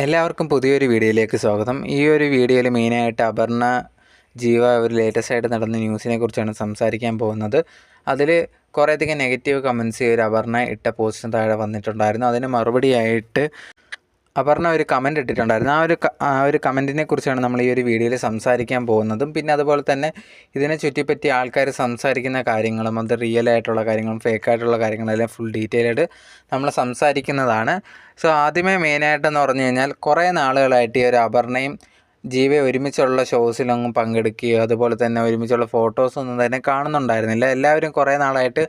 എല്ലാവർക്കും പുതിയൊരു വീഡിയോയിലേക്ക് സ്വാഗതം. ഈ ഒരു വീഡിയോയിൽ മെയിനായിട്ട് അപർണ ജീവ ഒരു ലേറ്റസ്റ്റ് ആയിട്ട് നടന്ന ന്യൂസിനെ കുറിച്ചാണ് സംസാരിക്കാൻ പോകുന്നത്. അതിൽ കുറേയധികം നെഗറ്റീവ് കമൻസ് ഈ ഒരു അപർണ ഇട്ട പോസ്റ്റിന് താഴെ വന്നിട്ടുണ്ടായിരുന്നു. അതിന് മറുപടിയായിട്ട് അപർണ ഒരു കമൻറ്റ് ഇട്ടിട്ടുണ്ടായിരുന്നു. ആ ഒരു കമൻറ്റിനെ കുറിച്ചാണ് നമ്മൾ ഈ ഒരു വീഡിയോയിൽ സംസാരിക്കാൻ പോകുന്നതും പിന്നെ അതുപോലെ തന്നെ ഇതിനെ ചുറ്റിപ്പറ്റി ആൾക്കാർ സംസാരിക്കുന്ന കാര്യങ്ങളും അത് റിയൽ ആയിട്ടുള്ള കാര്യങ്ങളും ഫേക്കായിട്ടുള്ള കാര്യങ്ങളെല്ലാം ഫുൾ ഡീറ്റെയിൽഡ് നമ്മൾ സംസാരിക്കുന്നതാണ്. സോ ആദ്യമേ മെയിനായിട്ടെന്ന് പറഞ്ഞു കഴിഞ്ഞാൽ കുറേ നാളുകളായിട്ട് ഈ ഒരു അപർണയും ജീവയും ഒരുമിച്ചുള്ള ഷോസിലൊന്നും പങ്കെടുക്കുകയോ അതുപോലെ തന്നെ ഒരുമിച്ചുള്ള ഫോട്ടോസൊന്നും തന്നെ കാണുന്നുണ്ടായിരുന്നില്ല. എല്ലാവരും കുറേ നാളായിട്ട്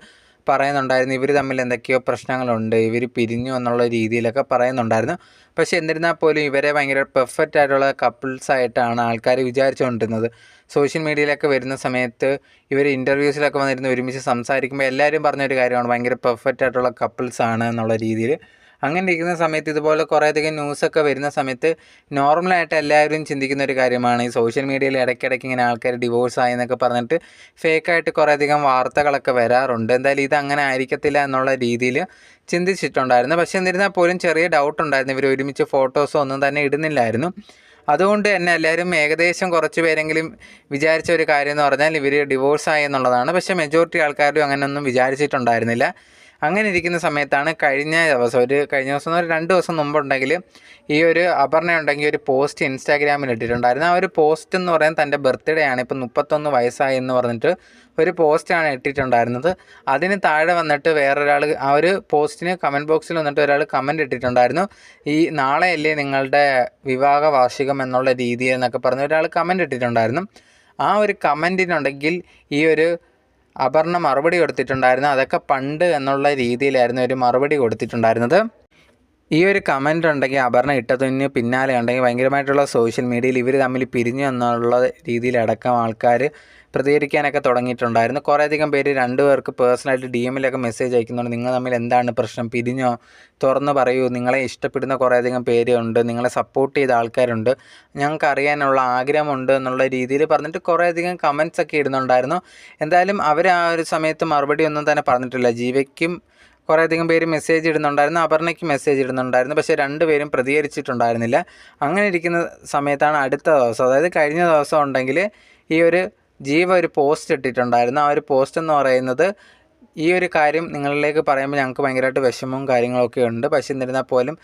പറയുന്നുണ്ടായിരുന്നു ഇവർ തമ്മിൽ എന്തൊക്കെയോ പ്രശ്നങ്ങളുണ്ട്, ഇവർ പിരിഞ്ഞു എന്നുള്ള രീതിയിലൊക്കെ പറയുന്നുണ്ടായിരുന്നു. പക്ഷേ എന്നിരുന്നാൽ പോലും ഇവരെ ഭയങ്കര പെർഫെക്റ്റ് ആയിട്ടുള്ള കപ്പിൾസായിട്ടാണ് ആൾക്കാർ വിചാരിച്ചുകൊണ്ടിരുന്നത്. സോഷ്യൽ മീഡിയയിലൊക്കെ വരുന്ന സമയത്ത് ഇവർ ഇൻ്റർവ്യൂസിലൊക്കെ വന്നിരുന്ന് ഒരുമിച്ച് സംസാരിക്കുമ്പോൾ എല്ലാവരും പറഞ്ഞൊരു കാര്യമാണ് ഭയങ്കര പെർഫെക്റ്റ് ആയിട്ടുള്ള കപ്പിൾസാണ് എന്നുള്ള രീതിയിൽ. അങ്ങനെ ഇരിക്കുന്ന സമയത്ത് ഇതുപോലെ കുറേയധികം ന്യൂസൊക്കെ വരുന്ന സമയത്ത് നോർമലായിട്ട് എല്ലാവരും ചിന്തിക്കുന്ന ഒരു കാര്യമാണ് ഈ സോഷ്യൽ മീഡിയയിൽ ഇടയ്ക്കിടയ്ക്ക് ഇങ്ങനെ ആൾക്കാർ ഡിവോഴ്സായി എന്നൊക്കെ പറഞ്ഞിട്ട് ഫേക്കായിട്ട് കുറേയധികം വാർത്തകളൊക്കെ വരാറുണ്ട്. എന്തായാലും ഇത് അങ്ങനെ ആയിരിക്കത്തില്ല എന്നുള്ള രീതിയിൽ ചിന്തിച്ചിട്ടുണ്ടായിരുന്നു. പക്ഷേ എന്നിരുന്നാൽ പോലും ചെറിയ ഡൗട്ട് ഉണ്ടായിരുന്നു, ഇവർ ഒരുമിച്ച് ഫോട്ടോസോ ഒന്നും തന്നെ ഇടുന്നില്ലായിരുന്നു. അതുകൊണ്ട് തന്നെ എല്ലാവരും ഏകദേശം കുറച്ച് പേരെങ്കിലും വിചാരിച്ച ഒരു കാര്യം എന്ന് പറഞ്ഞാൽ ഇവർ ഡിവോഴ്സായി എന്നുള്ളതാണ്. പക്ഷേ മെജോറിറ്റി ആൾക്കാരും അങ്ങനെയൊന്നും വിചാരിച്ചിട്ടുണ്ടായിരുന്നില്ല. അങ്ങനെ ഇരിക്കുന്ന സമയത്താണ് കഴിഞ്ഞ ദിവസം ഒരു 2 ദിവസം മുമ്പുണ്ടെങ്കിൽ ഈ ഒരു അപർണ ഉണ്ടെങ്കിൽ ഒരു പോസ്റ്റ് ഇൻസ്റ്റാഗ്രാമിൽ ഇട്ടിട്ടുണ്ടായിരുന്നു. ആ ഒരു പോസ്റ്റ് എന്ന് പറയാൻ തൻ്റെ ബർത്ത്ഡേ ആണ്, ഇപ്പം 31 വയസ്സായി എന്ന് പറഞ്ഞിട്ട് ഒരു പോസ്റ്റാണ് ഇട്ടിട്ടുണ്ടായിരുന്നത്. അതിന് താഴെ വന്നിട്ട് വേറൊരാൾ ആ ഒരു പോസ്റ്റിന് കമൻറ്റ് ബോക്സിൽ വന്നിട്ട് ഒരാൾ കമൻറ്റ് ഇട്ടിട്ടുണ്ടായിരുന്നു, ഈ നാളെയല്ലേ നിങ്ങളുടെ വിവാഹ വാർഷികം എന്നുള്ള രീതിയിൽ എന്നൊക്കെ പറഞ്ഞ് ഒരാൾ കമൻറ്റ് ഇട്ടിട്ടുണ്ടായിരുന്നു. ആ ഒരു കമൻറ്റിനുണ്ടെങ്കിൽ ഈ ഒരു അപർണ മറുപടി കൊടുത്തിട്ടുണ്ടായിരുന്നു. അതൊക്കെ പണ്ട് എന്നുള്ള രീതിയിലായിരുന്നു ഒരു മറുപടി കൊടുത്തിട്ടുണ്ടായിരുന്നത്. ഈ ഒരു കമൻ്റ് ഉണ്ടെങ്കിൽ അപർണ ഇട്ടതിന് പിന്നാലെ ഉണ്ടെങ്കിൽ ഭയങ്കരമായിട്ടുള്ള സോഷ്യൽ മീഡിയയിൽ ഇവർ തമ്മിൽ പിരിഞ്ഞു എന്നുള്ള രീതിയിലടക്കം ആൾക്കാർ പ്രതികരിക്കാനൊക്കെ തുടങ്ങിയിട്ടുണ്ടായിരുന്നു. കുറേയധികം പേര് രണ്ടുപേർക്ക് പേഴ്സണലായിട്ട് DM-ലൊക്കെ മെസ്സേജ് അയക്കുന്നുണ്ട്, നിങ്ങൾ തമ്മിൽ എന്താണ് പ്രശ്നം, പിരിഞ്ഞോ, തുറന്ന് പറയൂ, നിങ്ങളെ ഇഷ്ടപ്പെടുന്ന കുറേയധികം പേരുണ്ട്, നിങ്ങളെ സപ്പോർട്ട് ചെയ്ത ആൾക്കാരുണ്ട്, ഞങ്ങൾക്ക് അറിയാനുള്ള ആഗ്രഹമുണ്ട് എന്നുള്ള രീതിയിൽ പറഞ്ഞിട്ട് കുറേയധികം കമൻറ്റ്സ് ഒക്കെ ഇടുന്നുണ്ടായിരുന്നു. എന്തായാലും അവർ ആ ഒരു സമയത്ത് മറുപടി ഒന്നും തന്നെ പറഞ്ഞിട്ടില്ല. ജീവയ്ക്കും കുറേയധികം പേര് മെസ്സേജ് ഇടുന്നുണ്ടായിരുന്നു, അപർണയ്ക്ക് മെസ്സേജ് ഇടുന്നുണ്ടായിരുന്നു. പക്ഷേ രണ്ടുപേരും പ്രതികരിച്ചിട്ടുണ്ടായിരുന്നില്ല. അങ്ങനെ ഇരിക്കുന്ന സമയത്താണ് അടുത്ത ദിവസം, അതായത് കഴിഞ്ഞ ദിവസം ഉണ്ടെങ്കിൽ ഈ ഒരു ജീവ ഒരു പോസ്റ്റ് ഇട്ടിട്ടുണ്ടായിരുന്നു. ആ ഒരു പോസ്റ്റ് എന്ന് പറയുന്നത് ഈ ഒരു കാര്യം നിങ്ങളിലേക്ക് പറയുമ്പോൾ ഞങ്ങൾക്ക് ഭയങ്കരമായിട്ട് വിഷമവും കാര്യങ്ങളൊക്കെ ഉണ്ട്. പക്ഷേ എന്നിരുന്നാൽ പോലും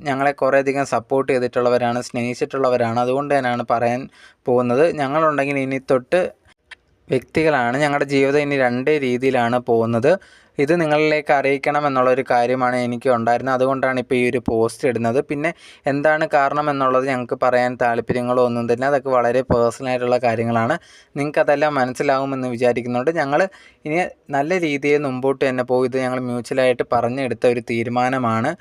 ഞങ്ങളെ കുറേയധികം സപ്പോർട്ട് ചെയ്തിട്ടുള്ളവരാണ്, സ്നേഹിച്ചിട്ടുള്ളവരാണ്. അതുകൊണ്ട് തന്നെയാണ് പറയാൻ പോകുന്നത്. ഞങ്ങളുണ്ടെങ്കിൽ ഇനി തൊട്ട് വ്യക്തികളാണ്, ഞങ്ങളുടെ ജീവിതം ഇനി 2 രീതിയിലാണ് പോകുന്നത്. ഇത് നിങ്ങളിലേക്ക് അറിയിക്കണം എന്നുള്ളൊരു കാര്യമാണ് എനിക്ക് ഉണ്ടായിരുന്നത്. അതുകൊണ്ടാണ് ഇപ്പോൾ ഈ ഒരു പോസ്റ്റ് ഇടുന്നത്. പിന്നെ എന്താണ് കാരണം എന്നുള്ളത് ഞങ്ങൾക്ക് പറയാൻ താല്പര്യങ്ങളോ ഒന്നും തന്നെ, അതൊക്കെ വളരെ പേഴ്സണലായിട്ടുള്ള കാര്യങ്ങളാണ്. നിങ്ങൾക്കതെല്ലാം മനസ്സിലാകുമെന്ന് വിചാരിക്കുന്നുണ്ട്. ഞങ്ങൾ ഇനി നല്ല രീതിയിൽ മുമ്പോട്ട് തന്നെ പോകും. ഇത് ഞങ്ങൾ മ്യൂച്വലായിട്ട് പറഞ്ഞെടുത്ത ഒരു തീരുമാനമാണ്.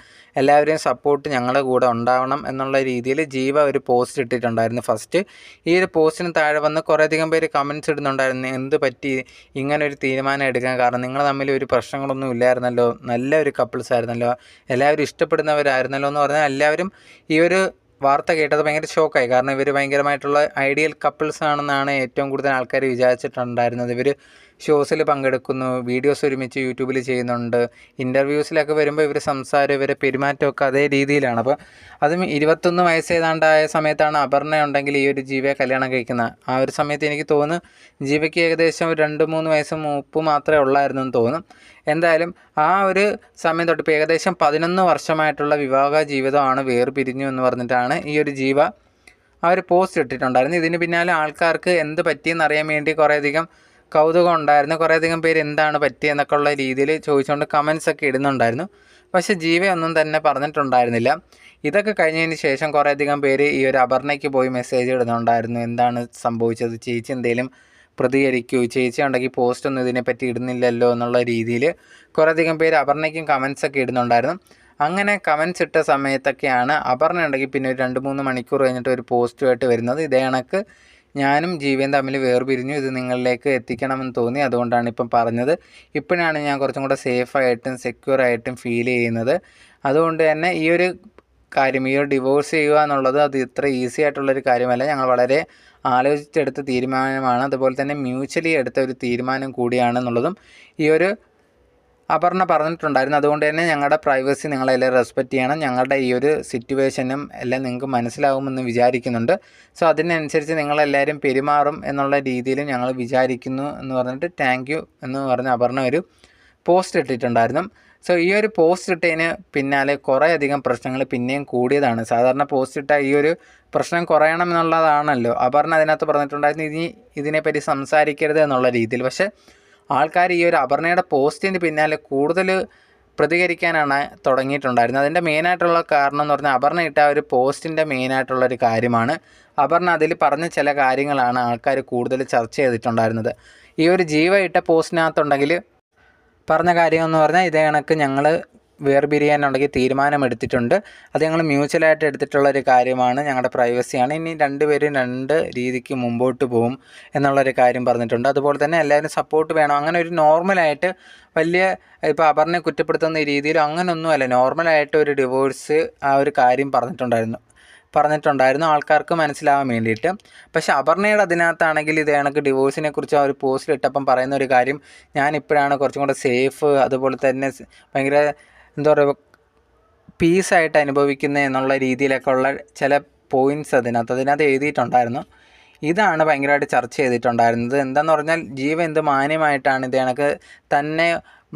എല്ലാവരെയും സപ്പോർട്ട് ഞങ്ങളുടെ കൂടെ ഉണ്ടാവണം എന്നുള്ള രീതിയിൽ ജീവ ഒരു പോസ്റ്റ് ഇട്ടിട്ടുണ്ടായിരുന്നു. ഫസ്റ്റ് ഈ ഒരു പോസ്റ്റിന് താഴെ വന്ന് കുറേയധികം പേര് കമൻറ്റ്സ് ഇടുന്നുണ്ടായിരുന്നു, എന്ത് പറ്റി ഇങ്ങനൊരു തീരുമാനം എടുക്കാൻ കാരണം, നിങ്ങൾ തമ്മിൽ ഒരു പ്രശ്നങ്ങളൊന്നും ഇല്ലായിരുന്നല്ലോ, നല്ല ഒരു കപ്പിൾസ് ആയിരുന്നല്ലോ, എല്ലാവരും ഇഷ്ടപ്പെടുന്നവരായിരുന്നല്ലോ എന്ന് പറഞ്ഞാൽ എല്ലാവരും ഈ ഒരു വാർത്ത കേട്ടത് ഭയങ്കര ഷോക്കായി. കാരണം ഇവർ ഭയങ്കരമായിട്ടുള്ള ഐഡിയൽ കപ്പിൾസ് ആണെന്നാണ് ഏറ്റവും കൂടുതൽ ആൾക്കാർ വിചാരിച്ചിട്ടുണ്ടായിരുന്നത്. ഇവർ ഷോസിൽ പങ്കെടുക്കുന്നു, വീഡിയോസ് ഒരുമിച്ച് യൂട്യൂബിൽ ചെയ്യുന്നുണ്ട്, ഇൻ്റർവ്യൂസിലൊക്കെ വരുമ്പോൾ ഇവർ സംസാരം ഇവരെ പെരുമാറ്റമൊക്കെ അതേ രീതിയിലാണ്. അപ്പോൾ അതും 21 വയസ്സ് ഏതാണ്ടായ സമയത്താണ് അപർണ ഉണ്ടെങ്കിൽ ഈ ഒരു ജീവയെ കല്യാണം കഴിക്കുന്നത്. ആ ഒരു സമയത്ത് എനിക്ക് തോന്നുന്നു ജീവയ്ക്ക് ഏകദേശം 2-3 വയസ്സ് മൂപ്പ് മാത്രമേ ഉള്ളായിരുന്നു എന്ന് തോന്നും. എന്തായാലും ആ ഒരു സമയം തൊട്ട് ഇപ്പോൾ ഏകദേശം 11 വർഷമായിട്ടുള്ള വിവാഹ ജീവിതമാണ് വേർപിരിഞ്ഞു എന്ന് പറഞ്ഞിട്ടാണ് ഈ ഒരു ജീവ ആ ഒരു പോസ്റ്റ് ഇട്ടിട്ടുണ്ടായിരുന്നു. ഇതിന് പിന്നാലെ ആൾക്കാർക്ക് എന്ത് പറ്റിയെന്ന് അറിയാൻ വേണ്ടി കുറേയധികം കൗതുകം ഉണ്ടായിരുന്നു. കുറേയധികം പേര് എന്താണ് പറ്റിയെന്നൊക്കെ ഉള്ള രീതിയിൽ ചോദിച്ചുകൊണ്ട് കമൻസ് ഒക്കെ ഇടുന്നുണ്ടായിരുന്നു. പക്ഷേ ജീവയൊന്നും തന്നെ പറഞ്ഞിട്ടുണ്ടായിരുന്നില്ല. ഇതൊക്കെ കഴിഞ്ഞതിന് ശേഷം കുറേയധികം പേര് ഈ ഒരു അപർണയ്ക്ക് പോയി മെസ്സേജ് ഇടുന്നുണ്ടായിരുന്നു, എന്താണ് സംഭവിച്ചത്, ചേച്ചി എന്തെങ്കിലും പ്രതികരിക്കൂ, ചേച്ചി ഉണ്ടെങ്കിൽ പോസ്റ്റൊന്നും ഇതിനെപ്പറ്റി ഇടുന്നില്ലല്ലോ എന്നുള്ള രീതിയിൽ കുറേയധികം പേര് അപർണയ്ക്കും കമൻസ് ഒക്കെ ഇടുന്നുണ്ടായിരുന്നു. അങ്ങനെ കമൻസ് ഇട്ട സമയത്തൊക്കെയാണ് അപർണ ഉണ്ടെങ്കിൽ പിന്നെ ഒരു 2-3 മണിക്കൂർ കഴിഞ്ഞിട്ട് ഒരു പോസ്റ്റുമായിട്ട് വരുന്നത്, ഇതേ കണക്ക് ഞാനും ജീവയും തമ്മിൽ വേർപിരിഞ്ഞു, ഇത് നിങ്ങളിലേക്ക് എത്തിക്കണമെന്ന് തോന്നി, അതുകൊണ്ടാണ് ഇപ്പം പറഞ്ഞത്. ഇപ്പോഴാണ് ഞാൻ കുറച്ചും കൂടെ സേഫായിട്ടും സെക്യൂറായിട്ടും ഫീൽ ചെയ്യുന്നത്. അതുകൊണ്ട് തന്നെ ഈ ഒരു കാര്യം, ഈ ഒരു ഡിവോഴ്സ് ചെയ്യുക എന്നുള്ളത് അത് ഇത്ര ഈസി ആയിട്ടുള്ളൊരു കാര്യമല്ല. ഞങ്ങൾ വളരെ ആലോചിച്ചെടുത്ത തീരുമാനമാണ്. അതുപോലെ തന്നെ മ്യൂച്വലി എടുത്ത ഒരു തീരുമാനം കൂടിയാണെന്നുള്ളതും ഈ ഒരു അപർണ പറഞ്ഞിട്ടുണ്ടായിരുന്നു. അതുകൊണ്ട് തന്നെ ഞങ്ങളുടെ പ്രൈവസി നിങ്ങളെല്ലാം റെസ്പെക്റ്റ് ചെയ്യണം, ഞങ്ങളുടെ ഈ ഒരു സിറ്റുവേഷനും എല്ലാം നിങ്ങൾക്ക് മനസ്സിലാവുമെന്ന് വിചാരിക്കുന്നുണ്ട്. സോ അതിനനുസരിച്ച് നിങ്ങളെല്ലാവരും പെരുമാറും എന്നുള്ള രീതിയിലും ഞങ്ങൾ വിചാരിക്കുന്നു എന്ന് പറഞ്ഞിട്ട് താങ്ക് യു എന്ന് പറഞ്ഞ് അപർണ ഒരു പോസ്റ്റ് ഇട്ടിട്ടുണ്ടായിരുന്നു. സോ ഈ ഒരു പോസ്റ്റ് ഇട്ടതിന് പിന്നാലെ കുറേയധികം പ്രശ്നങ്ങൾ പിന്നെയും കൂടിയതാണ്. സാധാരണ പോസ്റ്റ് ഇട്ട ഈ ഒരു പ്രശ്നം കുറയണം എന്നുള്ളതാണല്ലോ. അപർണ അതിനകത്ത് പറഞ്ഞിട്ടുണ്ടായിരുന്നു ഇനി ഇതിനെപ്പറ്റി സംസാരിക്കരുത് എന്നുള്ള രീതിയിൽ. പക്ഷേ ആൾക്കാർ ഈ ഒരു അപർണയുടെ പോസ്റ്റിന് പിന്നാലെ കൂടുതൽ പ്രതികരിക്കാനാണ് തുടങ്ങിയിട്ടുണ്ടായിരുന്നത്. അതിൻ്റെ മെയിനായിട്ടുള്ള കാരണം എന്ന് പറഞ്ഞാൽ അപർണ ഇട്ട ഒരു പോസ്റ്റിൻ്റെ മെയിനായിട്ടുള്ളൊരു കാര്യമാണ്. അപർണ അതിൽ പറഞ്ഞ ചില കാര്യങ്ങളാണ് ആൾക്കാർ കൂടുതൽ ചർച്ച ചെയ്തിട്ടുണ്ടായിരുന്നത്. ഈ ഒരു ജീവ ഇട്ട പോസ്റ്റിനകത്തുണ്ടെങ്കിൽ പറഞ്ഞ കാര്യമെന്ന് പറഞ്ഞാൽ ഇതേ കണക്ക് ഞങ്ങൾ വേർപിരിയാനുണ്ടെങ്കിൽ തീരുമാനമെടുത്തിട്ടുണ്ട്, അത് ഞങ്ങൾ മ്യൂച്വലായിട്ട് എടുത്തിട്ടുള്ളൊരു കാര്യമാണ്, ഞങ്ങളുടെ പ്രൈവസിയാണ്, ഇനി രണ്ടുപേരും രണ്ട് രീതിക്ക് മുമ്പോട്ട് പോകും എന്നുള്ളൊരു കാര്യം പറഞ്ഞിട്ടുണ്ട്. അതുപോലെ തന്നെ എല്ലാവരും സപ്പോർട്ട് വേണം, അങ്ങനെ ഒരു നോർമലായിട്ട് വലിയ ഇപ്പോൾ അപർണയെ കുറ്റപ്പെടുത്തുന്ന രീതിയിലും അങ്ങനെയൊന്നുമല്ല, നോർമലായിട്ട് ഒരു ഡിവോഴ്സ് ആ ഒരു കാര്യം പറഞ്ഞിട്ടുണ്ടായിരുന്നു ആൾക്കാർക്ക് മനസ്സിലാവാൻ വേണ്ടിയിട്ട്. പക്ഷേ അപർണയുടെ അതിനകത്താണെങ്കിൽ ഇത് കണക്ക് ഡിവോഴ്സിനെ കുറിച്ച് ആ ഒരു പോസ്റ്റിൽ ഇട്ടപ്പം പറയുന്ന ഒരു കാര്യം, ഞാനിപ്പോഴാണ് കുറച്ചും കൂടെ സേഫ്, അതുപോലെ തന്നെ ഭയങ്കര എന്താ പറയുക പീസായിട്ട് അനുഭവിക്കുന്നത് എന്നുള്ള രീതിയിലൊക്കെ ഉള്ള ചില പോയിൻറ്റ്സ് അതിനകത്ത് എഴുതിയിട്ടുണ്ടായിരുന്നു. ഇതാണ് ഭയങ്കരമായിട്ട് ചർച്ച ചെയ്തിട്ടുണ്ടായിരുന്നത്. എന്താണെന്ന് പറഞ്ഞാൽ ജീവ എന്ത് മാന്യമായിട്ടാണ് ഇത് കണക്ക് തന്നെ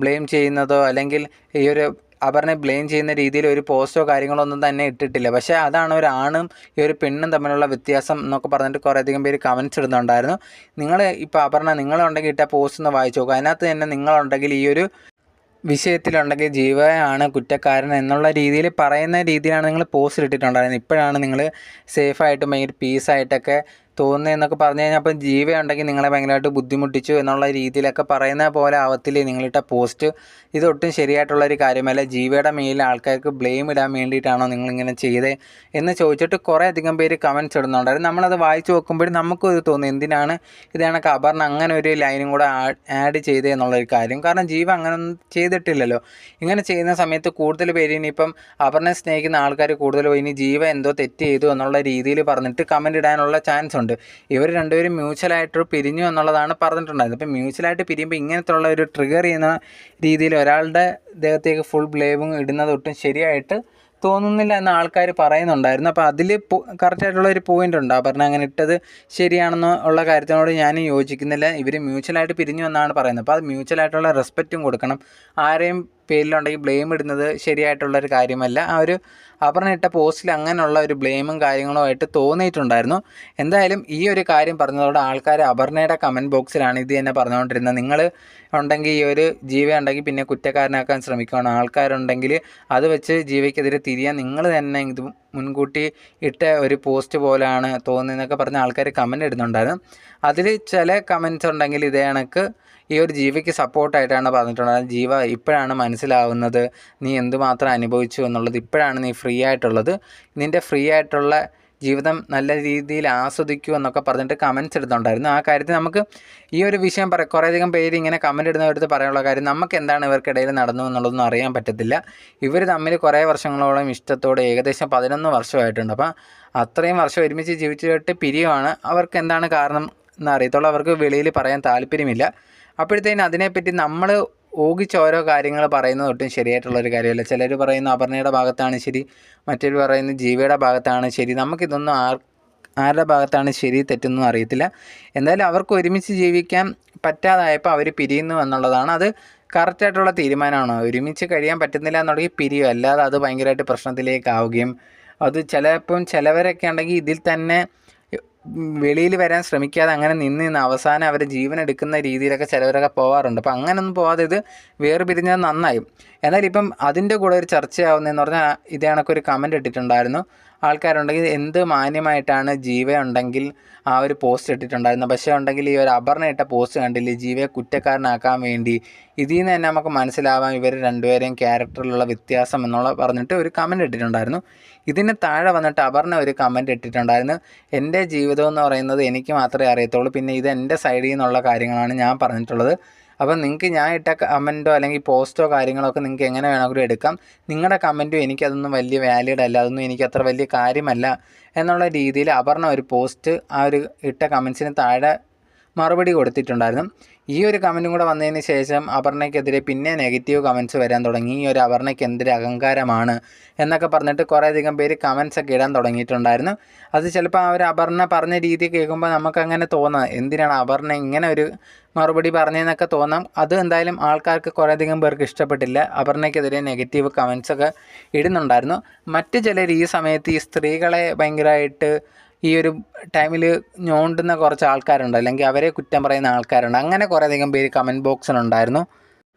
ബ്ലെയിം ചെയ്യുന്നതോ അല്ലെങ്കിൽ ഈ ഒരു അപർണയെ ബ്ലെയിം ചെയ്യുന്ന രീതിയിൽ ഒരു പോസ്റ്റോ കാര്യങ്ങളോ ഒന്നും തന്നെ ഇട്ടിട്ടില്ല. പക്ഷേ അതാണ് ഒരു ആണും ഈ ഒരു പെണ്ണും തമ്മിലുള്ള വ്യത്യാസം എന്നൊക്കെ പറഞ്ഞിട്ട് കുറേയധികം പേര് കമൻറ്റ്സ് ഇടുന്നുണ്ടായിരുന്നു. നിങ്ങൾ ഇപ്പോൾ അപർണ നിങ്ങളുണ്ടെങ്കിൽ ഇട്ട പോസ്റ്റ് ഒന്ന് വായിച്ചു നോക്കുക. അതിനകത്ത് തന്നെ നിങ്ങളുണ്ടെങ്കിൽ ഈ ഒരു വിഷയത്തിലുണ്ടെങ്കിൽ ജീവയാണ് കുറ്റക്കാരൻ എന്നുള്ള രീതിയിൽ പറയുന്ന രീതിയിലാണ് നിങ്ങൾ പോസ്റ്റ് ഇട്ടിട്ടുണ്ടായിരുന്നത്. ഇപ്പോഴാണ് നിങ്ങൾ സേഫായിട്ടും ഭയങ്കര പീസായിട്ടൊക്കെ തോന്നുന്നതെന്നൊക്കെ പറഞ്ഞു കഴിഞ്ഞാൽ അപ്പം ജീവയുണ്ടെങ്കിൽ നിങ്ങളെ ഭയങ്കരമായിട്ട് ബുദ്ധിമുട്ടിച്ചു എന്നുള്ള രീതിയിലൊക്കെ പറയുന്ന പോലെ ആവത്തില്ലേ നിങ്ങളിട്ട പോസ്റ്റ്? ഇതൊട്ടും ശരിയായിട്ടുള്ളൊരു കാര്യമല്ല. ജീവയുടെ മേലിൽ ആൾക്കാർക്ക് ബ്ലെയിം ഇടാൻ വേണ്ടിയിട്ടാണോ നിങ്ങളിങ്ങനെ ചെയ്തത് എന്ന് ചോദിച്ചിട്ട് കുറേ അധികം പേര് കമൻറ്റ്സ് ഇടുന്നുണ്ടായിരുന്നു. നമ്മളത് വായിച്ചു നോക്കുമ്പോഴും നമുക്കും ഇത് തോന്നി, എന്തിനാണ് ഇത് കണക്ക് അപർണ അങ്ങനെ ഒരു ലൈനും കൂടെ ആഡ് ചെയ്തത് എന്നുള്ളൊരു കാര്യം. കാരണം ജീവ അങ്ങനെയൊന്നും ചെയ്തിട്ടില്ലല്ലോ. ഇങ്ങനെ ചെയ്യുന്ന സമയത്ത് കൂടുതൽ പേര് ഇനിയിപ്പം അപർണയെ സ്നേഹിക്കുന്ന ആൾക്കാർ കൂടുതൽ ഇനി ജീവ എന്തോ തെറ്റ് ചെയ്തു എന്നുള്ള രീതിയിൽ പറഞ്ഞിട്ട് കമൻറ്റ് ഇടാനുള്ള ചാൻസ് ഉണ്ട്. ഇവർ രണ്ടുപേരും മ്യൂച്വലായിട്ട് പിരിഞ്ഞു എന്നുള്ളതാണ് പറഞ്ഞിട്ടുണ്ടായിരുന്നത്. അപ്പം മ്യൂച്വലായിട്ട് പിരിയുമ്പോൾ ഇങ്ങനത്തുള്ള ഒരു ട്രിഗർ ചെയ്യുന്ന രീതിയിൽ ഒരാളുടെ ദേഹത്തേക്ക് ഫുൾ ബ്ലെയിമും ഇടുന്നത് ഒട്ടും ശരിയായിട്ട് തോന്നുന്നില്ല എന്ന് ആൾക്കാർ പറയുന്നുണ്ടായിരുന്നു. അപ്പോൾ അതിൽ കറക്റ്റായിട്ടുള്ള ഒരു പോയിൻ്റ് ഉണ്ട്. അപർണ അങ്ങനെ ഇട്ടത് ശരിയാണെന്ന് ഉള്ള കാര്യത്തിനോട് ഞാനും യോജിക്കുന്നില്ല. ഇവർ മ്യൂച്വലായിട്ട് പിരിഞ്ഞു എന്നാണ് പറയുന്നത്. അപ്പോൾ അത് മ്യൂച്വലായിട്ടുള്ള റെസ്പെക്റ്റും കൊടുക്കണം. ആരെയും പേരിലുണ്ടെങ്കിൽ ബ്ലെയിം ഇടുന്നത് ശരിയായിട്ടുള്ളൊരു കാര്യമല്ല. ആ ഒരു അപർണ ഇട്ട പോസ്റ്റിൽ അങ്ങനെയുള്ള ഒരു ബ്ലെയിമും കാര്യങ്ങളും ആയിട്ട് തോന്നിയിട്ടുണ്ടായിരുന്നു. എന്തായാലും ഈ ഒരു കാര്യം പറഞ്ഞതോടെ ആൾക്കാർ അപർണയുടെ കമൻറ്റ് ബോക്സിലാണ് ഇത് തന്നെ പറഞ്ഞുകൊണ്ടിരുന്നത്. നിങ്ങൾ ഉണ്ടെങ്കിൽ ഈ ഒരു ജീവയുണ്ടെങ്കിൽ പിന്നെ കുറ്റക്കാരനാക്കാൻ ശ്രമിക്കുകയാണ്, ആൾക്കാരുണ്ടെങ്കിൽ അത് വെച്ച് ജീവയ്ക്കെതിരെ തിരിയാൻ നിങ്ങൾ തന്നെ ഇത് മുൻകൂട്ടി ഇട്ട ഒരു പോസ്റ്റ് പോലെയാണ് തോന്നുന്നതെന്നൊക്കെ പറഞ്ഞ ആൾക്കാർ കമൻറ്റ് ഇടുന്നുണ്ടായിരുന്നു. അതിൽ ചില കമൻറ്റ്സ് ഉണ്ടെങ്കിൽ ഇതേ കണക്ക് ഈ ഒരു ജീവയ്ക്ക് സപ്പോർട്ടായിട്ടാണ് പറഞ്ഞിട്ടുള്ളത്. ജീവ ഇപ്പോഴാണ് മനസ്സിലാവുന്നത് നീ എന്തുമാത്രം അനുഭവിച്ചു എന്നുള്ളത്, ഇപ്പോഴാണ് നീ ഫ്രീ ആയിട്ടുള്ളത്, നിൻ്റെ ഫ്രീ ആയിട്ടുള്ള ജീവിതം നല്ല രീതിയിൽ ആസ്വദിക്കൂ എന്നൊക്കെ പറഞ്ഞിട്ട് കമൻറ്റ്സ് ഇടുന്നുണ്ടായിരുന്നു. ആ കാര്യത്തിൽ നമുക്ക് ഈ ഒരു വിഷയം കുറേയധികം പേര് ഇങ്ങനെ കമൻറ്റ് ഇടുന്നവരടുത്ത് പറയാനുള്ള കാര്യം, നമുക്ക് എന്താണ് ഇവർക്കിടയിൽ നടന്നു എന്നുള്ളതൊന്നും അറിയാൻ പറ്റത്തില്ല. ഇവർ തമ്മിൽ കുറേ വർഷങ്ങളോളം ഇഷ്ടത്തോടെ ഏകദേശം 11 വർഷമായിട്ടുണ്ട്. അപ്പം അത്രയും വർഷം ഒരുമിച്ച് ജീവിച്ചിട്ട് പിരിയുവാണ്. അവർക്ക് എന്താണ് കാരണം എന്നറിയത്തുള്ളൂ, അവർക്ക് വെളിയിൽ പറയാൻ താല്പര്യമില്ല. അപ്പോഴത്തേനും അതിനെപ്പറ്റി നമ്മൾ ഊഹിച്ച് ഓരോ കാര്യങ്ങൾ പറയുന്നത് ഒട്ടും ശരിയായിട്ടുള്ളൊരു കാര്യമല്ല. ചിലർ പറയുന്നു അപർണയുടെ ഭാഗത്താണ് ശരി, മറ്റൊരു പറയുന്നു ജീവയുടെ ഭാഗത്താണ് ശരി. നമുക്കിതൊന്നും ആരുടെ ഭാഗത്താണ് ശരി തെറ്റൊന്നും അറിയത്തില്ല. എന്തായാലും അവർക്ക് ഒരുമിച്ച് ജീവിക്കാൻ പറ്റാതായപ്പോൾ അവർ പിരിയുന്നു എന്നുള്ളതാണ്. അത് കറക്റ്റായിട്ടുള്ള തീരുമാനമാണോ? ഒരുമിച്ച് കഴിയാൻ പറ്റുന്നില്ല എന്നുണ്ടെങ്കിൽ പിരിയും, അല്ലാതെ അത് ഭയങ്കരമായിട്ട് പ്രശ്നത്തിലേക്കാവുകയും അത് ചിലവരൊക്കെ ഉണ്ടെങ്കിൽ ഇതിൽ തന്നെ വെളിയിൽ വരാൻ ശ്രമിക്കാതെ അങ്ങനെ നിന്ന് അവസാനം അവർ ജീവനെടുക്കുന്ന രീതിയിലൊക്കെ ചിലവരൊക്കെ പോകാറുണ്ട്. അപ്പോൾ അങ്ങനെയൊന്നും പോകാതെ ഇത് വേർപിരിഞ്ഞത് നന്നായി. എന്നാൽ ഇപ്പം അതിൻ്റെ കൂടെ ഒരു ചർച്ചയാവുന്നതെന്ന് പറഞ്ഞാൽ ഇതേ കണക്കൊരു കമൻറ്റ് ഇട്ടിട്ടുണ്ടായിരുന്നു ആൾക്കാരുണ്ടെങ്കിൽ, എന്ത് മാന്യമായിട്ടാണ് ജീവ ഉണ്ടെങ്കിൽ ആ ഒരു പോസ്റ്റ് ഇട്ടിട്ടുണ്ടായിരുന്നു, പക്ഷേ ഉണ്ടെങ്കിൽ ഈ ഒരു അപർണ ഇട്ട പോസ്റ്റ് കണ്ടില്ലേ ജീവയെ കുറ്റക്കാരനാക്കാൻ വേണ്ടി. ഇതിൽ നിന്ന് തന്നെ നമുക്ക് മനസ്സിലാവാം ഇവർ രണ്ടുപേരെയും ക്യാരക്ടറിലുള്ള വ്യത്യാസം എന്നുള്ള പറഞ്ഞിട്ട് ഒരു കമൻറ്റ് ഇട്ടിട്ടുണ്ടായിരുന്നു. ഇതിന് താഴെ വന്നിട്ട് അപർണ ഒരു കമൻറ്റ് ഇട്ടിട്ടുണ്ടായിരുന്നു, എൻ്റെ ജീവിതം എന്ന് പറയുന്നത് എനിക്ക് മാത്രമേ അറിയത്തുള്ളൂ, പിന്നെ ഇത് എൻ്റെ സൈഡിൽ നിന്നുള്ള കാര്യങ്ങളാണ് ഞാൻ പറഞ്ഞിട്ടുള്ളത്. അപ്പം നിങ്ങൾക്ക് ഞാൻ ഇട്ട കമൻറ്റോ അല്ലെങ്കിൽ പോസ്റ്റോ കാര്യങ്ങളൊക്കെ നിങ്ങൾക്ക് എങ്ങനെ വേണമെങ്കിലും എടുക്കാം, നിങ്ങളുടെ കമൻറ്റും എനിക്കതൊന്നും വലിയ വാലിഡ് അല്ല, അതൊന്നും എനിക്ക് അത്ര വലിയ കാര്യമല്ല എന്നുള്ള രീതിയിൽ അപർണ ഒരു പോസ്റ്റ് ആ ഒരു ഇട്ട കമൻസിന് താഴെ മറുപടി കൊടുത്തിട്ടുണ്ടായിരുന്നു. ഈ ഒരു കമൻറ്റും കൂടെ വന്നതിന് ശേഷം അപർണയ്ക്കെതിരെ പിന്നെ നെഗറ്റീവ് കമൻറ്റ്സ് വരാൻ തുടങ്ങി. ഈ ഒരു അപർണയ്ക്ക് എന്തൊരു അഹങ്കാരമാണ് എന്നൊക്കെ പറഞ്ഞിട്ട് കുറേയധികം പേര് കമൻറ്റ്സൊക്കെ ഇടാൻ തുടങ്ങിയിട്ടുണ്ടായിരുന്നു. അത് ചിലപ്പോൾ ആ ഒരു അപർണ പറഞ്ഞ രീതി കേൾക്കുമ്പോൾ നമുക്കങ്ങനെ തോന്നാം, എന്തിനാണ് അപർണ ഇങ്ങനെ ഒരു മറുപടി പറഞ്ഞതെന്നൊക്കെ തോന്നാം. അത് എന്തായാലും ആൾക്കാർക്ക് കുറേയധികം പേർക്ക് ഇഷ്ടപ്പെട്ടില്ല. അപർണയ്ക്കെതിരെ നെഗറ്റീവ് കമൻറ്റ്സൊക്കെ ഇടുന്നുണ്ടായിരുന്നു. മറ്റ് ചിലർ ഈ സമയത്ത് ഈ സ്ത്രീകളെ ഭയങ്കരമായിട്ട് ഈ ഒരു ടൈമിൽ ഞോണ്ടുന്ന കുറച്ച് ആൾക്കാരുണ്ട്, അല്ലെങ്കിൽ അവരെ കുറ്റം പറയുന്ന ആൾക്കാരുണ്ട്. അങ്ങനെ കുറേയധികം പേര് കമൻറ്റ് ബോക്സിലുണ്ടായിരുന്നു.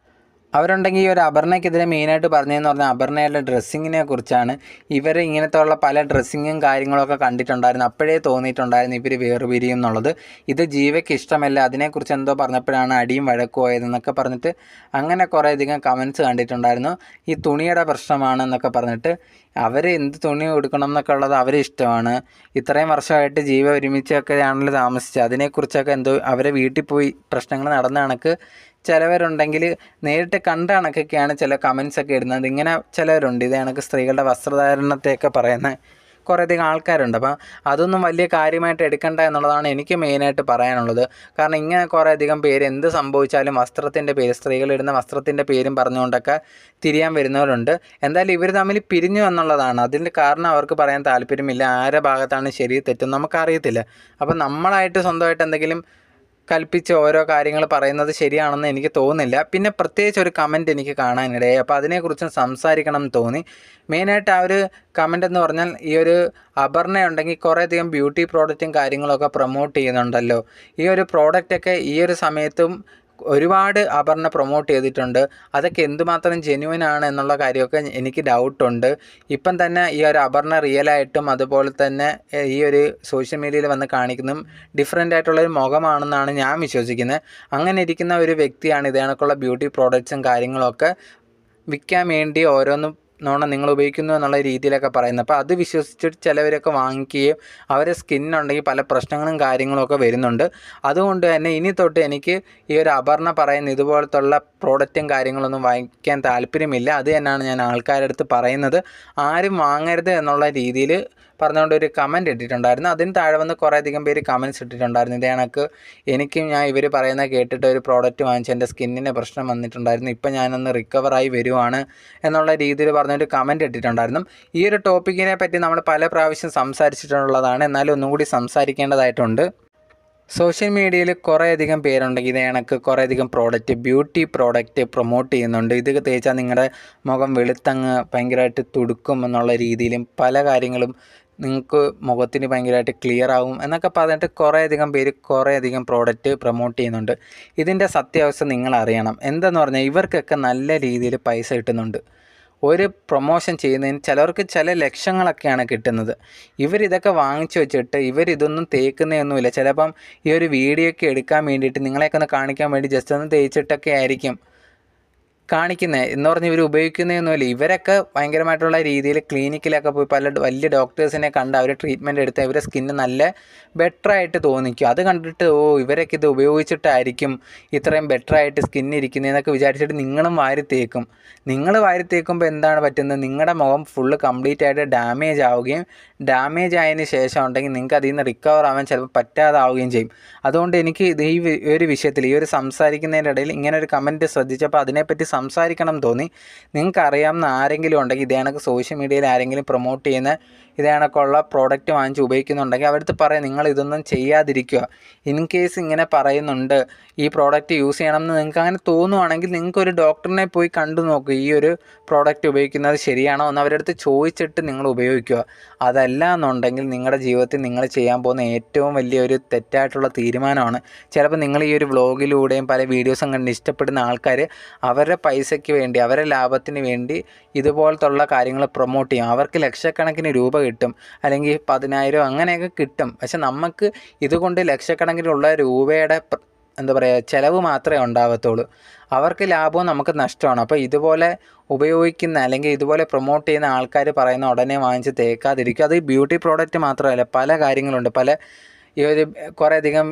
അവരുണ്ടെങ്കിൽ ഈ ഒരു അപർണയ്ക്കെതിരെ മെയിനായിട്ട് പറഞ്ഞതെന്ന് പറഞ്ഞാൽ അപർണയുടെ ഡ്രസ്സിങ്ങിനെ കുറിച്ചാണ്. ഇവർ ഇങ്ങനത്തെ ഉള്ള പല ഡ്രസ്സിങ്ങും കാര്യങ്ങളൊക്കെ കണ്ടിട്ടുണ്ടായിരുന്നു. അപ്പോഴേ തോന്നിയിട്ടുണ്ടായിരുന്നു ഇവർ വേർപിരിയും എന്നുള്ളത്. ഇത് ജീവയ്ക്ക് ഇഷ്ടമല്ല, അതിനെക്കുറിച്ച് എന്തോ പറഞ്ഞപ്പോഴാണ് അടിയും വഴക്കുമായതെന്നൊക്കെ പറഞ്ഞിട്ട് അങ്ങനെ കുറേയധികം കമൻറ്റ്സ് കണ്ടിട്ടുണ്ടായിരുന്നു. ഈ തുണിയുടെ പ്രശ്നമാണെന്നൊക്കെ പറഞ്ഞിട്ട് അവർ എന്ത് തുണി കൊടുക്കണം എന്നൊക്കെ ഉള്ളത് അവരെ ഇഷ്ടമാണ്. ഇത്രയും വർഷമായിട്ട് ജീവ ഒരുമിച്ചൊക്കെയാണല്ലോ താമസിച്ചത്. അതിനെക്കുറിച്ചൊക്കെ എന്തോ അവരെ വീട്ടിൽ പോയി പ്രശ്നങ്ങൾ നടന്ന കണക്ക് ചിലവരുണ്ടെങ്കിൽ നേരിട്ട് കണ്ട കണക്കൊക്കെയാണ് ചില കമൻസൊക്കെ ഇടുന്നത്. ഇങ്ങനെ ചിലവരുണ്ട് ഇതേ കണക്ക് സ്ത്രീകളുടെ വസ്ത്രധാരണത്തെയൊക്കെ പറയുന്ന കുറേയധികം ആൾക്കാരുണ്ട്. അപ്പം അതൊന്നും വലിയ കാര്യമായിട്ട് എടുക്കണ്ട എന്നുള്ളതാണ് എനിക്ക് മെയിനായിട്ട് പറയാനുള്ളത്. കാരണം ഇങ്ങനെ കുറേയധികം പേര് എന്ത് സംഭവിച്ചാലും വസ്ത്രത്തിൻ്റെ പേര്, സ്ത്രീകളിടുന്ന വസ്ത്രത്തിൻ്റെ പേരും പറഞ്ഞുകൊണ്ടൊക്കെ തിരിയാൻ വരുന്നവരുണ്ട്. എന്തായാലും ഇവർ തമ്മിൽ പിരിഞ്ഞു എന്നുള്ളതാണ്. അതിൻ്റെ കാരണം അവർക്ക് പറയാൻ താല്പര്യമില്ല. ആരുടെ ഭാഗത്താണ് ശരി തെറ്റും നമുക്കറിയത്തില്ല. അപ്പം നമ്മളായിട്ട് സ്വന്തമായിട്ട് എന്തെങ്കിലും കൽപ്പിച്ച് ഓരോ കാര്യങ്ങൾ പറയുന്നത് ശരിയാണെന്ന് എനിക്ക് തോന്നുന്നില്ല. പിന്നെ പ്രത്യേകിച്ച് ഒരു കമൻറ്റ് എനിക്ക് കാണാനിടയായി. അപ്പോൾ അതിനെക്കുറിച്ച് സംസാരിക്കണം എന്ന് തോന്നി. മെയിനായിട്ട് ആ ഒരു കമൻ്റ് എന്ന് പറഞ്ഞാൽ ഈ ഒരു അപർണയുണ്ടെങ്കിൽ കുറേയധികം ബ്യൂട്ടി പ്രോഡക്റ്റും കാര്യങ്ങളൊക്കെ പ്രൊമോട്ട് ചെയ്യുന്നുണ്ടല്ലോ. ഈ ഒരു പ്രോഡക്റ്റൊക്കെ ഈ ഒരു സമയത്തും ഒരുപാട് അപർണ പ്രൊമോട്ട് ചെയ്തിട്ടുണ്ട്. അതൊക്കെ എന്തുമാത്രം ജെന്യുവനാണ് എന്നുള്ള കാര്യമൊക്കെ എനിക്ക് ഡൗട്ടുണ്ട്. ഇപ്പം തന്നെ ഈ ഒരു അപർണ റിയലായിട്ടും അതുപോലെ തന്നെ ഈ ഒരു സോഷ്യൽ മീഡിയയിൽ വന്ന് കാണിക്കുന്നതും ഡിഫറൻ്റ് ആയിട്ടുള്ളൊരു മുഖമാണെന്നാണ് ഞാൻ വിശ്വസിക്കുന്നത്. അങ്ങനെ ഇരിക്കുന്ന ഒരു വ്യക്തിയാണ് ഇതേ കണക്കുള്ള ബ്യൂട്ടി പ്രോഡക്റ്റ്സും കാര്യങ്ങളൊക്കെ വിൽക്കാൻ വേണ്ടി ഓരോന്നും നിങ്ങൾ ഉപയോഗിക്കുന്നു എന്നുള്ള രീതിയിലൊക്കെ പറയുന്നത്. അപ്പോൾ അത് വിശ്വസിച്ചിട്ട് ചിലവരൊക്കെ വാങ്ങിക്കുകയും അവരെ സ്കിന്നുണ്ടെങ്കിൽ പല പ്രശ്നങ്ങളും കാര്യങ്ങളൊക്കെ വരുന്നുണ്ട്. അതുകൊണ്ട് തന്നെ ഇനി തൊട്ട് എനിക്ക് ഈ ഒരു അപർണ പറയുന്ന ഇതുപോലത്തുള്ള പ്രോഡക്റ്റും കാര്യങ്ങളൊന്നും വാങ്ങിക്കാൻ താല്പര്യമില്ല. അത് തന്നെയാണ് ഞാൻ ആൾക്കാരുടെ അടുത്ത് പറയുന്നത്. ആരും വാങ്ങരുത് എന്നുള്ള രീതിയിൽ പറഞ്ഞുകൊണ്ട് ഒരു കമൻറ്റ് ഇട്ടിട്ടുണ്ടായിരുന്നു. അതിന് താഴെ വന്ന് കുറേയധികം പേര് കമൻറ്റ്സ് ഇട്ടിട്ടുണ്ടായിരുന്നു. ഇതേ കണക്ക് എനിക്കും ഞാൻ ഇവർ പറയുന്നത് കേട്ടിട്ട് ഒരു പ്രോഡക്റ്റ് വാങ്ങിച്ച് എൻ്റെ സ്കിന്നിന് പ്രശ്നം വന്നിട്ടുണ്ടായിരുന്നു, ഇപ്പം ഞാനൊന്ന് റിക്കവറായി വരുവാണ് എന്നുള്ള രീതിയിൽ പറഞ്ഞൊരു കമൻറ്റ് ഇട്ടിട്ടുണ്ടായിരുന്നു. ഈ ഒരു ടോപ്പിക്കിനെ പറ്റി നമ്മൾ പല പ്രാവശ്യം സംസാരിച്ചിട്ടുള്ളതാണ്, എന്നാലും ഒന്നും കൂടി സംസാരിക്കേണ്ടതായിട്ടുണ്ട്. സോഷ്യൽ മീഡിയയിൽ കുറേയധികം പേരുണ്ടെങ്കിൽ ഇതേ കണക്ക് കുറേയധികം ബ്യൂട്ടി പ്രോഡക്റ്റ് പ്രൊമോട്ട് ചെയ്യുന്നുണ്ട്. ഇത് തേച്ചാൽ നിങ്ങളുടെ മുഖം വെളുത്തങ്ങ് ഭയങ്കരമായിട്ട് തുടുക്കും എന്നുള്ള രീതിയിലും പല കാര്യങ്ങളും നിങ്ങൾക്ക് മുഖത്തിന് ഭയങ്കരമായിട്ട് ക്ലിയർ ആവും എന്നൊക്കെ പറഞ്ഞിട്ട് കുറേയധികം പേര് കുറേയധികം പ്രോഡക്റ്റ് പ്രൊമോട്ട് ചെയ്യുന്നുണ്ട്. ഇതിൻ്റെ സത്യാവസ്ഥ നിങ്ങൾ അറിയണം. എന്തെന്ന് പറഞ്ഞാൽ ഇവർക്കൊക്കെ നല്ല രീതിയിൽ പൈസ കിട്ടുന്നുണ്ട്. ഒരു പ്രൊമോഷൻ ചെയ്യുന്നതിന് ചിലർക്ക് ചില ലക്ഷങ്ങളൊക്കെയാണ് കിട്ടുന്നത്. ഇവരിതൊക്കെ വാങ്ങിച്ചു വെച്ചിട്ട് ഇവരിതൊന്നും തേക്കുന്നതൊന്നുമില്ല. ചിലപ്പം ഈ ഒരു വീഡിയോ ഒക്കെ എടുക്കാൻ വേണ്ടിയിട്ട് നിങ്ങളെയൊക്കെ ഒന്ന് കാണിക്കാൻ വേണ്ടി ജസ്റ്റ് ഒന്ന് തേച്ചിട്ടൊക്കെ ആയിരിക്കും കാണിക്കുന്നത് എന്ന് പറഞ്ഞ് ഇവർ ഉപയോഗിക്കുന്നതൊന്നുമില്ല. ഇവരൊക്കെ ഭയങ്കരമായിട്ടുള്ള രീതിയിൽ ക്ലിനിക്കിലൊക്കെ പോയി പല വലിയ ഡോക്ടേഴ്സിനെ കണ്ട് അവർ ട്രീറ്റ്മെൻറ്റ് എടുത്ത് ഇവരെ സ്കിന്ന് നല്ല ബെറ്ററായിട്ട് തോന്നിക്കും. അത് കണ്ടിട്ട് ഇവരൊക്കെ ഇത് ഉപയോഗിച്ചിട്ടായിരിക്കും ഇത്രയും ബെറ്ററായിട്ട് സ്കിന്നിരിക്കുന്നതെന്നൊക്കെ വിചാരിച്ചിട്ട് നിങ്ങളും വാരി തേക്കും. നിങ്ങൾ വാരി തേക്കുമ്പോൾ എന്താണ് പറ്റുന്നത്, നിങ്ങളുടെ മുഖം ഫുള്ള് കംപ്ലീറ്റ് ആയിട്ട് ഡാമേജ് ആവുകയും ഡാമേജ് ആയതിന് ശേഷം ഉണ്ടെങ്കിൽ നിങ്ങൾക്ക് അതിൽ നിന്ന് റിക്കവർ ആവാൻ ചിലപ്പോൾ പറ്റാതാവുകയും ചെയ്യും. അതുകൊണ്ട് എനിക്ക് ഇത് ഈ ഒരു വിഷയത്തിൽ ഈ ഒരു സംസാരിക്കുന്നതിൻ്റെ ഇടയിൽ ഇങ്ങനെ ഒരു കമൻറ്റ് ശ്രദ്ധിച്ചപ്പോൾ അതിനെപ്പറ്റി സംസാരിക്കണം തോന്നി. നിങ്ങൾക്ക് അറിയാവുന്ന ആരെങ്കിലും ഉണ്ടെങ്കിൽ ഇതേ കണക്ക് സോഷ്യൽ മീഡിയയിൽ ആരെങ്കിലും പ്രൊമോട്ട് ചെയ്യുന്ന ഇതേ കണക്കുള്ള പ്രോഡക്റ്റ് വാങ്ങിച്ച് ഉപയോഗിക്കുന്നുണ്ടെങ്കിൽ അവരടുത്ത് പറയാം നിങ്ങൾ ഇതൊന്നും ചെയ്യാതിരിക്കുക. ഇൻ കേസ് ഇങ്ങനെ പറയുന്നുണ്ട് ഈ പ്രോഡക്റ്റ് യൂസ് ചെയ്യണം എന്ന് നിങ്ങൾക്ക് അങ്ങനെ തോന്നുവാണെങ്കിൽ നിങ്ങൾക്കൊരു ഡോക്ടറിനെ പോയി കണ്ടു നോക്കുക. ഈ ഒരു പ്രോഡക്റ്റ് ഉപയോഗിക്കുന്നത് ശരിയാണോ എന്ന് അവരുടെ അടുത്ത് ചോദിച്ചിട്ട് നിങ്ങൾ ഉപയോഗിക്കുക. അതല്ല എന്നുണ്ടെങ്കിൽ നിങ്ങളുടെ ജീവിതത്തിൽ നിങ്ങൾ ചെയ്യാൻ പോകുന്ന ഏറ്റവും വലിയൊരു തെറ്റായിട്ടുള്ള തീരുമാനമാണ്. ചിലപ്പോൾ നിങ്ങൾ ഈ ഒരു വ്ളോഗിലൂടെയും പല വീഡിയോസും കണ്ട് ഇഷ്ടപ്പെടുന്ന ആൾക്കാർ അവരുടെ പൈസയ്ക്ക് വേണ്ടി അവരുടെ ലാഭത്തിന് വേണ്ടി ഇതുപോലത്തുള്ള കാര്യങ്ങൾ പ്രൊമോട്ട് ചെയ്യും. അവർക്ക് ലക്ഷക്കണക്കിന് രൂപ കിട്ടും, അല്ലെങ്കിൽ 10,000 അങ്ങനെയൊക്കെ കിട്ടും. പക്ഷെ നമുക്ക് ഇതുകൊണ്ട് ലക്ഷക്കണക്കിനുള്ള രൂപയുടെ ചിലവ് മാത്രമേ ഉണ്ടാകത്തുള്ളൂ. അവർക്ക് ലാഭവും നമുക്ക് നഷ്ടമാണ്. അപ്പോൾ ഇതുപോലെ ഉപയോഗിക്കുന്ന അല്ലെങ്കിൽ ഇതുപോലെ പ്രൊമോട്ട് ചെയ്യുന്ന ആൾക്കാർ പറയുന്ന ഉടനെ വാങ്ങിച്ച് തേക്കാതിരിക്കും. അത് ബ്യൂട്ടി പ്രോഡക്റ്റ് മാത്രമല്ല, പല കാര്യങ്ങളുണ്ട്. ഈ ഒരു കുറേയധികം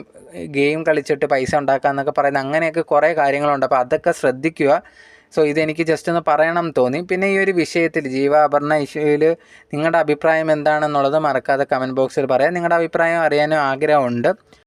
ഗെയിം കളിച്ചിട്ട് പൈസ ഉണ്ടാക്കാമെന്നൊക്കെ പറയുന്ന അങ്ങനെയൊക്കെ കുറേ കാര്യങ്ങളുണ്ട്. അപ്പോൾ അതൊക്കെ ശ്രദ്ധിക്കുക. ഇതെനിക്ക് ജസ്റ്റ് ഒന്ന് പറയണം തോന്നി. പിന്നെ ഈ ഒരു വിഷയത്തിൽ ജീവ അപർണ ഇഷ്യൂവിൽ നിങ്ങളുടെ അഭിപ്രായം എന്താണെന്നുള്ളത് മറക്കാതെ കമൻറ്റ് ബോക്സിൽ പറയാം. നിങ്ങളുടെ അഭിപ്രായം അറിയാനും ആഗ്രഹമുണ്ട്.